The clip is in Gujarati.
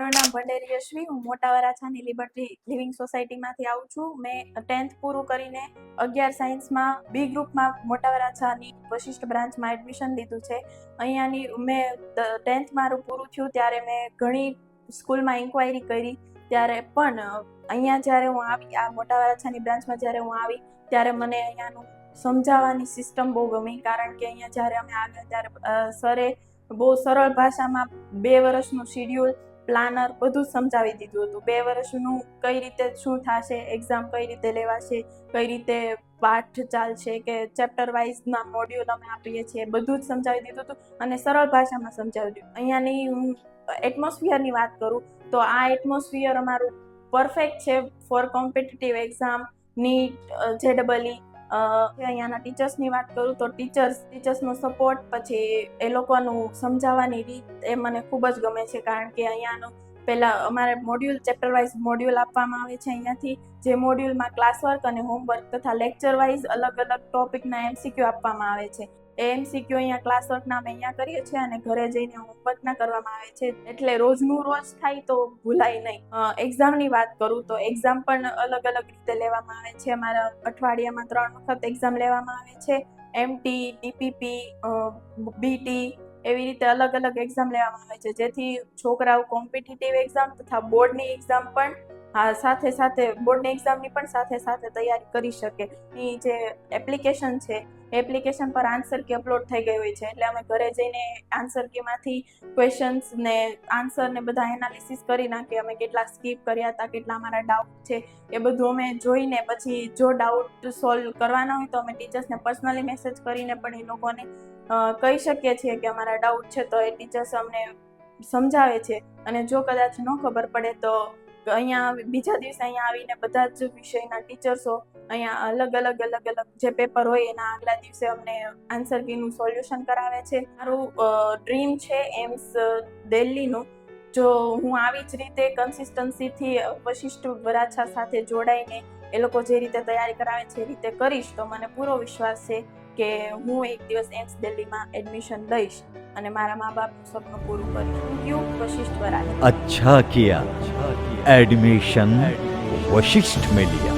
મારું નામ ભંડેરી યશ્વી, હું મોટા વરાછાની લિબર્ટી લિવિંગ સોસાયટીમાંથી આવું છું. મેં 10th પૂરું કરીને 11 સાયન્સમાં બી ગ્રુપમાં મોટા વરાછાની વશિષ્ઠ બ્રાન્ચમાં એડમિશન લીધું છે. અહીંયાની મેં 10th મારું પૂરું થયું ત્યારે મેં ઘણી સ્કૂલમાં ઇન્ક્વાયરી કરી, ત્યારે પણ અહીંયા જ્યારે હું આવી, આ મોટા વરાછાની બ્રાન્ચમાં જ્યારે હું આવી ત્યારે મને અહીંયાનું સમજાવવાની સિસ્ટમ બહુ ગમી. કારણ કે અહીંયા જ્યારે અમે આવ્યા ત્યારે સરે બહુ સરળ ભાષામાં 2 વર્ષનું શિડ્યુલ, પ્લાનર બધું જ સમજાવી દીધું હતું. 2 વર્ષનું કઈ રીતે શું થશે, એક્ઝામ કઈ રીતે લેવાશે, કઈ રીતે પાઠ ચાલશે, કે ચેપ્ટર વાઇઝના મોડ્યુલ અમે આપીએ છીએ, બધું જ સમજાવી દીધું હતું અને સરળ ભાષામાં સમજાવી દીધું. અહીંયાની હું એટમોસ્ફિયરની વાત કરું તો આ એટમોસ્ફિયર અમારું પરફેક્ટ છે for competitive exam, NEET, JEE. અહીંયાના ટીચર્સની વાત કરું તો ટીચર્સનો સપોર્ટ, પછી એ લોકોનું સમજાવવાની રીત એ મને ખૂબ જ ગમે છે. કારણ કે અહીંયાનું પહેલાં અમારે મોડ્યુલ, ચેપ્ટર વાઇઝ મોડ્યુલ આપવામાં આવે છે. અહીંયાથી જે મોડ્યુલમાં ક્લાસ વર્ક અને હોમવર્ક તથા લેક્ચર વાઇઝ અલગ અલગ ટોપિકના MCQ આપવામાં આવે છે. એ MCQ અહીંયા ક્લાસ વર્કના અમે અહીંયા કરીએ છીએ અને ઘરે જઈને હોમવર્કના કરવામાં આવે છે, એટલે રોજનું રોજ થાય તો ભૂલાય નહીં. એક્ઝામની વાત કરું તો એક્ઝામ પણ અલગ અલગ રીતે લેવામાં આવે છે. અમારા અઠવાડિયામાં 3 વખત એક્ઝામ લેવામાં આવે છે. MT, DPP, BT એવી રીતે અલગ અલગ એક્ઝામ લેવામાં આવે છે, જેથી છોકરાઓ કોમ્પિટિટિવ એક્ઝામ તથા બોર્ડની એક્ઝામ પણ સાથે સાથે બોર્ડની એક્ઝામની પણ સાથે સાથે તૈયારી કરી શકે. એ જે એપ્લિકેશન છે, એપ્લિકેશન પર આન્સર કી અપલોડ થઈ ગઈ હોય છે, એટલે અમે ઘરે જઈને આન્સર કીમાંથી ક્વેશ્ચન્સ ને આન્સર ને બધા એનાલિસિસ કરી નાખીએ. અમે કેટલા સ્કીપ કર્યા હતા, કેટલા અમારા ડાઉટ છે, એ બધું અમે જોઈને પછી જો ડાઉટ સોલ્વ કરવાના હોય તો અમે ટીચર્સને પર્સનલી મેસેજ કરીને પણ એ લોકોને કહી શકીએ છીએ કે અમારા ડાઉટ છે, તો એ ટીચર્સ અમને સમજાવે છે. અને જો કદાચ ન ખબર પડે તો અહીંયા બીજા દિવસે અહીંયા આવીને બધા જ વિષયના ટીચર્સો અહીંયા અલગ અલગ જે પેપર હોય એના આગલા દિવસે અમને આન્સર કીનું સોલ્યુશન કરાવે છે. મારું ડ્રીમ છે એમ્સ દિલ્હીનું. જો હું આવી જ રીતે કન્સિસ્ટન્સીથી વશિષ્ઠ વરાછા સાથે જોડાઈને એ લોકો જે રીતે તૈયારી કરાવે છે એ રીતે કરીશ તો મને પૂરો વિશ્વાસ છે કે હું એક દિવસ એમ્સ દિલ્હીમાં એડમિશન લઈશ અને મારા મા બાપનું સપનું પૂરું કરીશ. યુ વશિષ્ઠ વરાછા. अच्छा किया, एडमिशन वशिष्ठ में लिया.